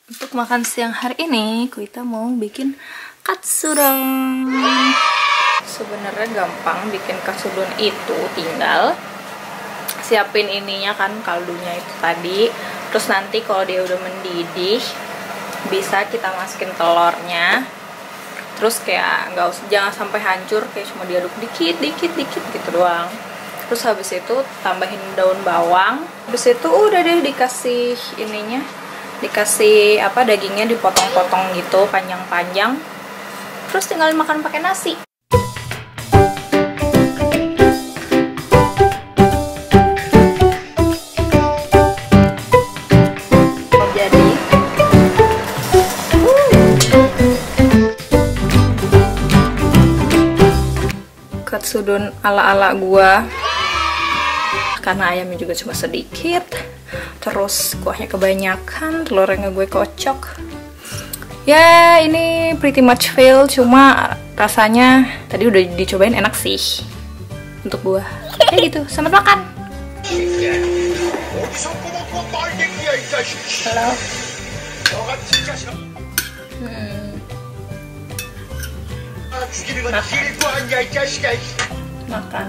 Untuk makan siang hari ini, kita mau bikin katsudon. Sebenarnya gampang bikin katsudon itu, tinggal siapin ininya kan, kaldunya itu tadi. Terus nanti kalau dia udah mendidih, bisa kita masukin telurnya. Terus kayak jangan sampai hancur, kayak cuma diaduk dikit gitu doang. Terus habis itu tambahin daun bawang. Habis itu udah deh dikasih ininya. Dikasih dagingnya dipotong-potong gitu panjang-panjang, terus tinggal makan pakai nasi. Jadi katsudon ala-ala gua, karena ayamnya juga cuma sedikit, terus kuahnya kebanyakan, telurnya gue kocok. Ya ini pretty much fail, cuma rasanya tadi udah dicobain enak sih untuk gue. Kayak gitu, selamat makan. Makan.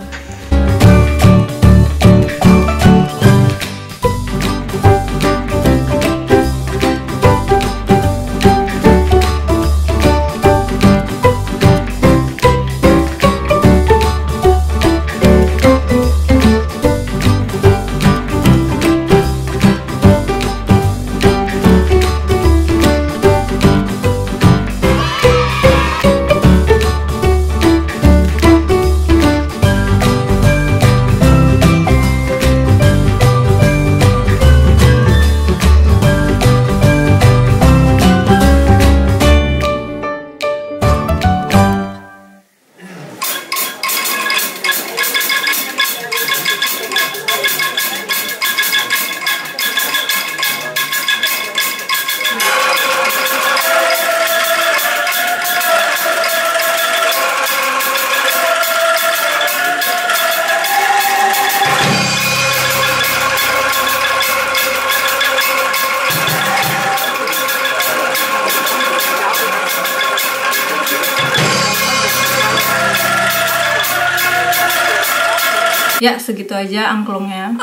Ya segitu aja angklungnya.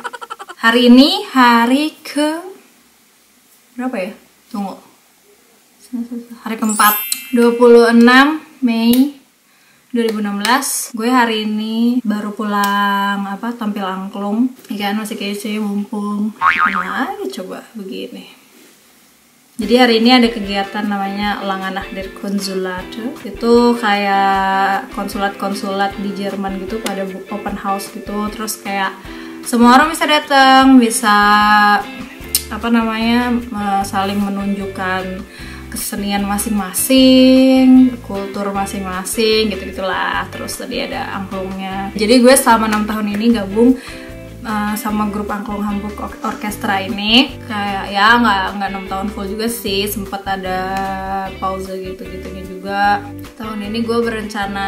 Hari ini hari ke berapa ya? Tunggu. Hari keempat, 26 Mei 2016. Gue hari ini baru pulang tampil angklung. Ikan masih kece, mumpung. Nah, coba begini. Jadi hari ini ada kegiatan namanya Langanah der Konsulate. Itu kayak konsulat-konsulat di Jerman gitu, pada open house gitu. Terus kayak semua orang bisa datang, bisa saling menunjukkan kesenian masing-masing, kultur masing-masing gitu-gitulah. Terus tadi ada angklungnya. Jadi gue selama 6 tahun ini gabung sama grup angklung Hamburg Orkestra ini. Kayak ya nggak 6 tahun full juga sih, sempat ada pause gitu-gitunya juga. Tahun ini gue berencana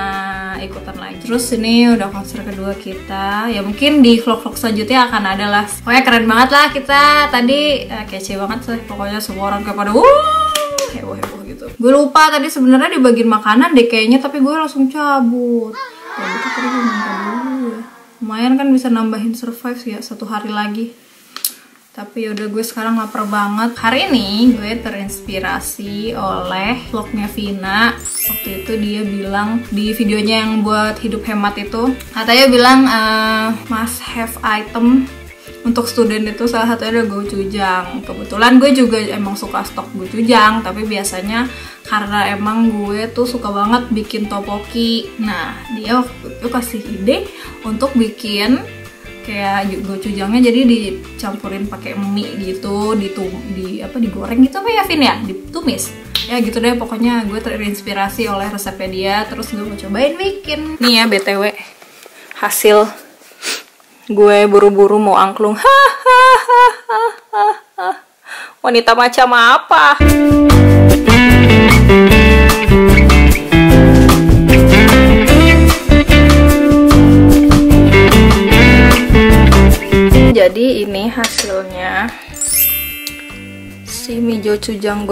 ikutan lagi. Terus ini udah konser kedua kita, ya mungkin di vlog-vlog selanjutnya akan ada lah. Pokoknya keren banget lah kita tadi, kece banget sih. Pokoknya semua orang kayak pada heboh gitu. Gue lupa tadi sebenarnya dibagiin makanan deh kayaknya, tapi gue langsung cabut. Ya gitu tadi gue minta dulu ya. Lumayan kan bisa nambahin survive ya 1 hari lagi. Tapi yaudah, gue sekarang lapar banget. Hari ini gue terinspirasi oleh vlognya Vina. Waktu itu dia bilang di videonya yang buat hidup hemat itu, katanya bilang must have item untuk student itu salah satunya ada gochujang. Kebetulan gue juga emang suka stok gochujang, tapi biasanya karena emang gue tuh suka banget bikin tteokbokki. Nah, dia waktu itu kasih ide untuk bikin kayak gochujangnya jadi dicampurin pakai mie gitu, digoreng gitu apa ya Vin ya? Ditumis. Ya gitu deh, pokoknya gue terinspirasi oleh resepnya dia, terus gue mau cobain bikin. Nih ya BTW hasil gue buru-buru mau angklung. Wanita macam apa? Jadi ini hasilnya si mie gochujang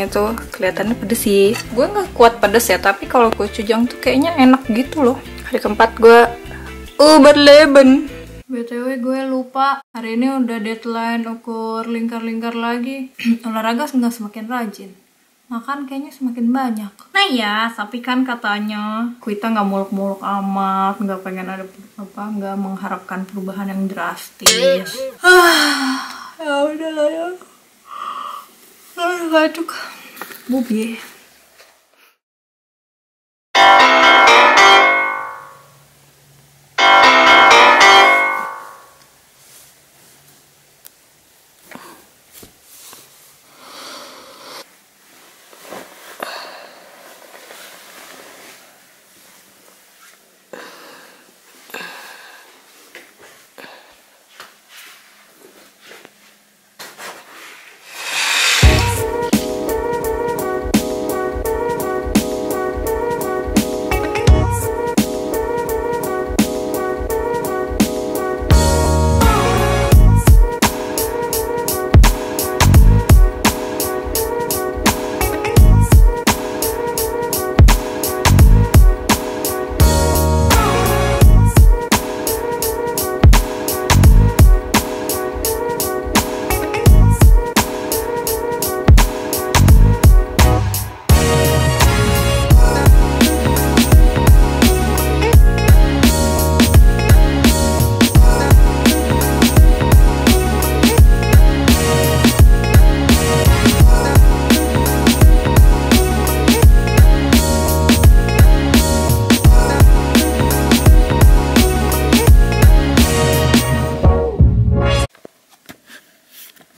itu kelihatannya pedes sih. Gue nggak kuat pedes ya, tapi kalau gochujang tuh kayaknya enak gitu loh. Hari keempat gue berleben. BTW gue lupa, hari ini udah deadline ukur lingkar-lingkar lagi. Olahraga nggak semakin rajin, makan kayaknya semakin banyak. Nah ya, tapi kan katanya kita nggak muluk-muluk amat, nggak pengen ada nggak mengharapkan perubahan yang drastis. Ya udahlah ya. Ngantuk, bubi.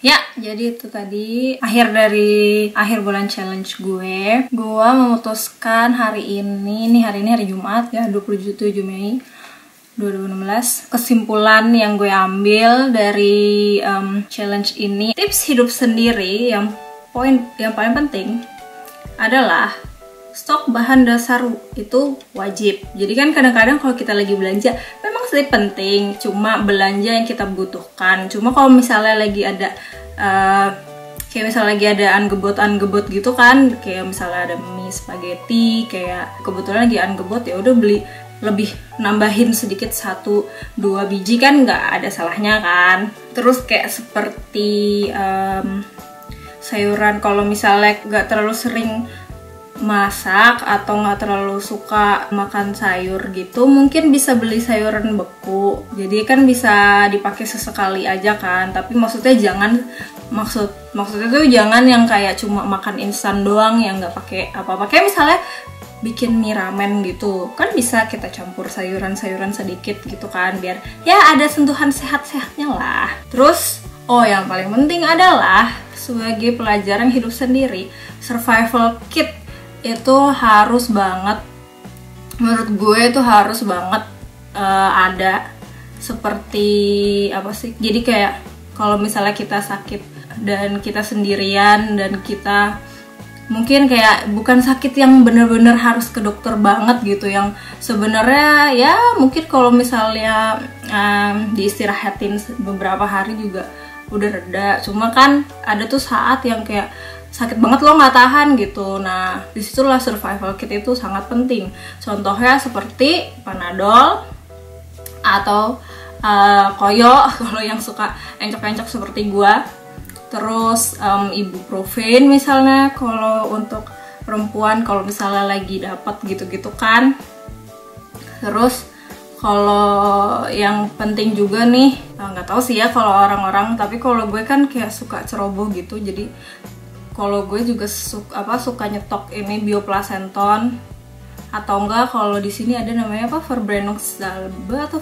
Ya, jadi itu tadi akhir bulan challenge gue. Gue memutuskan hari ini hari Jumat ya, 27 Mei 2016. Kesimpulan yang gue ambil dari challenge ini, tips hidup sendiri yang paling penting adalah stok bahan dasar itu wajib. Jadi kan kadang-kadang kalau kita lagi belanja memang sih penting, cuma belanja yang kita butuhkan. Cuma kalau misalnya lagi ada kayak misalnya lagi ada anggebot gitu kan, kayak misalnya ada mie spaghetti, kayak kebetulan lagi anggebot, ya udah beli lebih, nambahin sedikit 1-2 biji kan nggak ada salahnya kan. Terus kayak seperti sayuran, kalau misalnya nggak terlalu sering masak atau nggak terlalu suka makan sayur gitu, mungkin bisa beli sayuran beku, jadi kan bisa dipakai sesekali aja kan. Tapi maksudnya maksudnya tuh jangan yang kayak cuma makan instan doang yang nggak pakai apa-apa. Kayak misalnya bikin mie ramen gitu kan, bisa kita campur sayuran-sayuran sedikit gitu kan, biar ya ada sentuhan sehat-sehatnya lah. Terus yang paling penting adalah sebagai pelajaran hidup sendiri, survival kit itu harus banget, menurut gue itu harus banget ada. Seperti apa sih, jadi kayak kalau misalnya kita sakit dan kita sendirian dan kita mungkin kayak bukan sakit yang bener-bener harus ke dokter banget gitu, yang sebenarnya ya mungkin kalau misalnya diistirahatin beberapa hari juga udah reda. Cuma kan ada tuh saat yang kayak sakit banget lo nggak tahan gitu. Nah disitulah survival kit itu sangat penting. Contohnya seperti Panadol atau koyo kalau yang suka encok-encok seperti gua. Terus ibuprofen misalnya kalau untuk perempuan, kalau misalnya lagi dapat gitu-gitu kan. Terus kalau yang penting juga nih, nggak tahu sih ya kalau orang-orang, tapi kalau gue kan kayak suka ceroboh gitu. Jadi kalau gue juga suka nyetok ini bioplacenton, atau enggak kalau di sini ada namanya apa, Verbrenox Dalba atau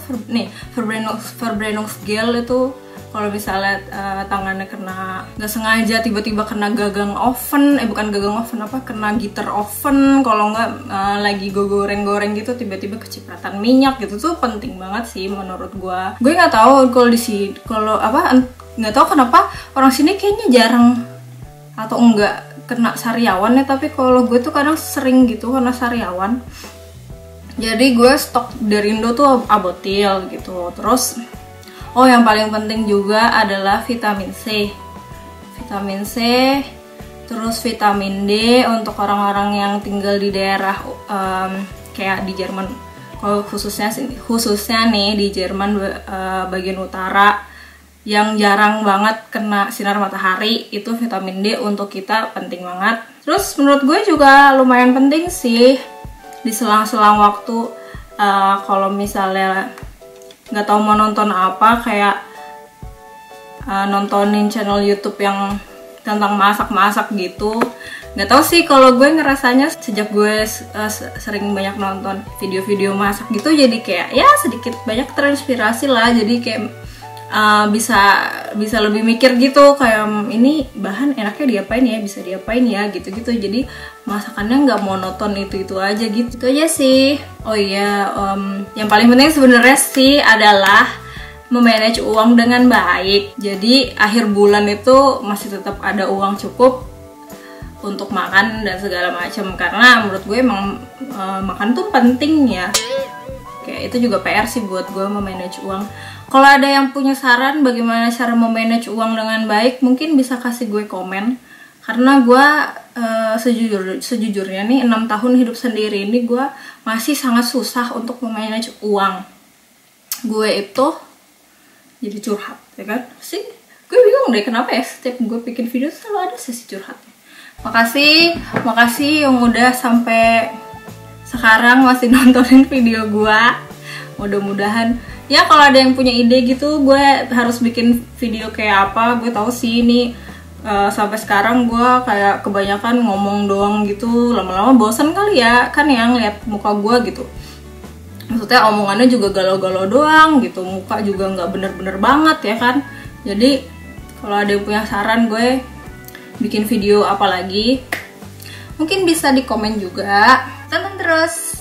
Verbrenox gel. Itu kalau misalnya tangannya kena nggak sengaja tiba-tiba kena gagang oven, bukan gagang oven, kena gitar oven, kalau nggak lagi goreng-goreng gitu tiba-tiba kecipratan minyak gitu, tuh penting banget sih menurut gue. Gue nggak tahu kalau di sini, nggak tahu kenapa orang sini kayaknya jarang atau enggak kena sariawan ya, tapi kalau gue tuh kadang sering gitu kena sariawan. Jadi gue stok dari Indo tuh Abotil gitu. Terus yang paling penting juga adalah vitamin C. vitamin C, terus vitamin D untuk orang-orang yang tinggal di daerah kayak di Jerman. Kalau khususnya nih di Jerman bagian utara yang jarang banget kena sinar matahari, itu vitamin D untuk kita penting banget. Terus menurut gue juga lumayan penting sih di selang-selang waktu, kalau misalnya nggak tahu mau nonton apa, kayak nontonin channel YouTube yang tentang masak-masak gitu. Nggak tahu sih, kalau gue ngerasanya sejak gue sering banyak nonton video-video masak gitu, jadi kayak ya sedikit banyak terinspirasi lah. Jadi kayak bisa lebih mikir gitu, kayak ini bahan enaknya diapain ya, bisa diapain ya, gitu-gitu. Jadi masakannya nggak monoton itu aja gitu. Itu aja sih. Oh iya, yang paling penting sebenarnya sih adalah memanage uang dengan baik. Jadi akhir bulan itu masih tetap ada uang cukup untuk makan dan segala macam, karena menurut gue emang makan tuh penting ya. Kayak itu juga PR sih buat gue memanage uang. Kalau ada yang punya saran bagaimana cara memanage uang dengan baik, mungkin bisa kasih gue komen. Karena gue sejujurnya nih 6 tahun hidup sendiri ini gue masih sangat susah untuk memanage uang. Gue itu jadi curhat, ya kan? Sih, gue bingung deh kenapa ya setiap gue bikin video selalu ada sesi curhat. Makasih yang udah sampai sekarang masih nontonin video gue. Mudah-mudahan ya kalau ada yang punya ide gitu, gue harus bikin video kayak apa. Gue tahu sih ini sampai sekarang gue kayak kebanyakan ngomong doang gitu, lama-lama bosan kali ya kan ya ngeliat muka gue gitu. Maksudnya omongannya juga galau-galau doang gitu, muka juga nggak bener-bener banget ya kan. Jadi kalau ada yang punya saran gue bikin video apa lagi, mungkin bisa di komen juga. Tonton terus